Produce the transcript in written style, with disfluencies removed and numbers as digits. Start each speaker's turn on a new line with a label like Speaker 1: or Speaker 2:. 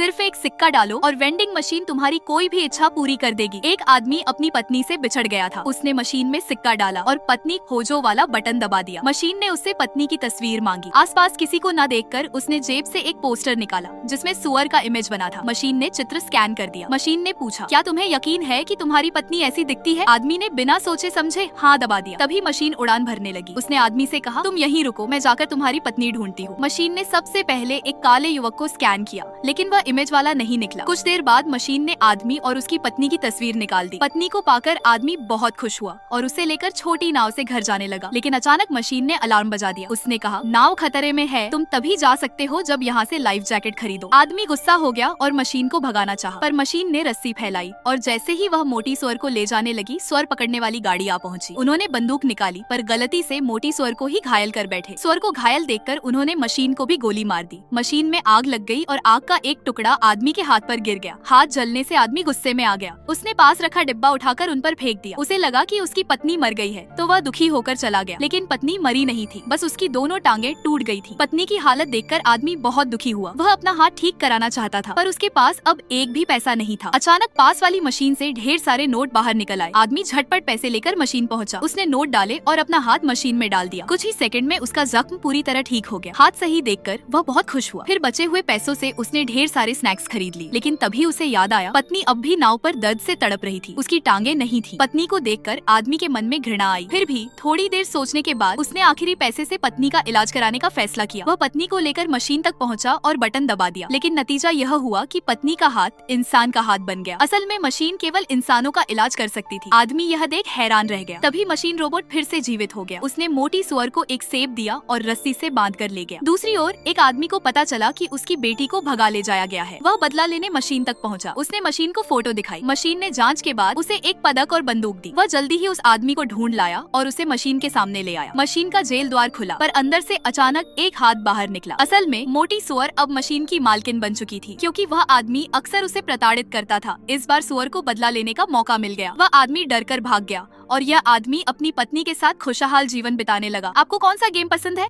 Speaker 1: सिर्फ एक सिक्का डालो और वेंडिंग मशीन तुम्हारी कोई भी इच्छा पूरी कर देगी। एक आदमी अपनी पत्नी से बिछड़ गया था। उसने मशीन में सिक्का डाला और पत्नी खोजो वाला बटन दबा दिया। मशीन ने उससे पत्नी की तस्वीर मांगी। आसपास किसी को न देखकर उसने जेब से एक पोस्टर निकाला जिसमें सुअर का इमेज बना था। मशीन ने चित्र स्कैन कर दिया। मशीन ने पूछा, क्या तुम्हें यकीन है कि तुम्हारी पत्नी ऐसी दिखती है? आदमी ने बिना सोचे समझे हाँ दबा दिया। तभी मशीन उड़ान भरने लगी। उसने आदमी से कहा, तुम यहीं रुको, मैं जाकर तुम्हारी पत्नी ढूंढती हूँ। मशीन ने सबसे पहले एक काले युवक को स्कैन किया, लेकिन वह इमेज वाला नहीं निकला। कुछ देर बाद मशीन ने आदमी और उसकी पत्नी की तस्वीर निकाल दी। पत्नी को पाकर आदमी बहुत खुश हुआ और उसे लेकर छोटी नाव से घर जाने लगा। लेकिन अचानक मशीन ने अलार्म बजा दिया। उसने कहा, नाव खतरे में है, तुम तभी जा सकते हो जब यहाँ से लाइफ जैकेट खरीदो। आदमी गुस्सा हो गया और मशीन को भगाना चाहा, पर मशीन ने रस्सी फैलाई और जैसे ही वह मोटी सुअर को ले जाने लगी, सुअर पकड़ने वाली गाड़ी आ पहुंची। उन्होंने बंदूक निकाली, पर गलती से मोटी सुअर को ही घायल कर बैठे। सुअर को घायल देखकर उन्होंने मशीन को भी गोली मार दी। मशीन में आग लग गई और आग का एक टुकड़ा आदमी के हाथ पर गिर गया। हाथ जलने से आदमी गुस्से में आ गया। उसने पास रखा डिब्बा उठाकर उन पर फेंक दिया। उसे लगा कि उसकी पत्नी मर गई है, तो वह दुखी होकर चला गया। लेकिन पत्नी मरी नहीं थी, बस उसकी दोनों टांगे टूट गई थी। पत्नी की हालत देखकर आदमी बहुत दुखी हुआ। वह अपना हाथ ठीक कराना चाहता था, पर उसके पास अब एक भी पैसा नहीं था। अचानक पास वाली मशीन से ढेर सारे नोट बाहर निकल आए। आदमी झटपट पैसे लेकर मशीन पहुंचा। उसने नोट डाले और अपना हाथ मशीन में डाल दिया। कुछ ही सेकंड में उसका जख्म पूरी तरह ठीक हो गया। हाथ सही देखकर वह बहुत खुश हुआ। फिर बचे हुए पैसों से उसने ढेर सारे स्नैक्स खरीद लिए। लेकिन तभी उसे याद आया, पत्नी अब भी नाव पर दर्द से तड़प रही थी। उसकी टांगे नहीं थी। पत्नी को देखकर आदमी के मन में घृणा आई। फिर भी थोड़ी देर सोचने के बाद उसने आखिरी पैसे से पत्नी का इलाज कराने का फैसला किया। वह पत्नी को लेकर मशीन तक पहुंचा और बटन दबा दिया। लेकिन नतीजा यह हुआ कि पत्नी का हाथ इंसान का हाथ बन गया। असल में मशीन केवल इंसानों का इलाज कर सकती थी। आदमी यह देख हैरान रह गया। तभी मशीन रोबोट फिर से जीवित हो गया। उसने मोटी सुअर को एक सेब दिया और रस्सी से बांध कर ले गया। दूसरी ओर एक आदमी को पता चला कि उसकी बेटी को भगा ले जाया गया है। वह बदला लेने मशीन तक पहुंचा। उसने मशीन को फोटो दिखाई। मशीन ने जांच के बाद उसे एक पदक और बंदूक दी। वह जल्दी ही उस आदमी को ढूंढ लाया और उसे मशीन के सामने ले आया। मशीन का जेल द्वार खुला, पर अंदर से अचानक एक हाथ बाहर निकला। असल में मोटी सुअर अब मशीन की मालकिन बन चुकी थी, क्योंकि वह आदमी अक्सर उसे प्रताड़ित करता था। इस बार सुअर को बदला लेने का मौका मिल गया। वह आदमी डरकर भाग गया और यह आदमी अपनी पत्नी के साथ खुशहाल जीवन बिताने लगा। आपको कौन सा गेम पसंद है?